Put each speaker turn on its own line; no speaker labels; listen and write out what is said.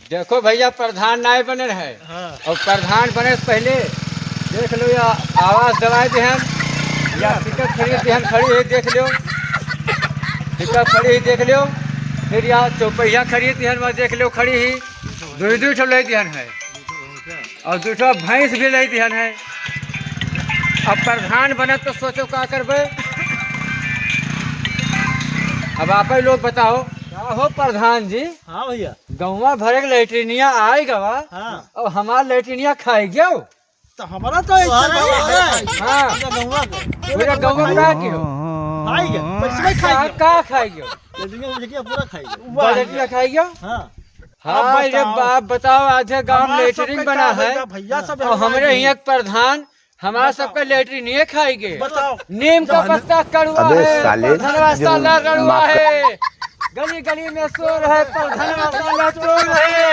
देखो भैया प्रधान नाय बने है।
हाँ।
और प्रधान बने से पहले देख लो या आवास दवाई दे हम या टिकट खरीद दे हम खड़ी है देख लो, टिकट खड़ी ही देख लो, फिर या चौपहिया खरीद दिहन में देख लो खड़ी ही दो ठो ले दिहन है और दूठो भैंस भी ले दिहन है। अब प्रधान बने तो सोचो क्या करबे। अब आप ही लोग बताओ क्या हो प्रधान जी।
हाँ भैया।
गौवा भरे के लेटरिनिया आए गवा
हाँ।
और हमारा लेटरिनिया खाई गया
तो हमारा तो ऐसा है।
हाँ पूरा गौवा का क्यों
खाई गया पैसे में खाई गया
का खाई गया
लेकिन पूरा खाई गया
बजटिया खाई गया।
हाँ।
हाँ रे बाप बताओ आधे गांव
हमारा
लेटरिन
सबका
बना
क्या
है
होगा भैया, सब
और हमारे
हमारे
यहाँ के प्रधान हमारा सबका लेटरिन ये खाएंगे।
बताओ।
नीम का पत्ता कड़वा
अबे
है,
साले,
प्रधान
जो
मसाला कड़वा
माफ-
है, गली गली में शोर है, प्रधान मसाला चोर है।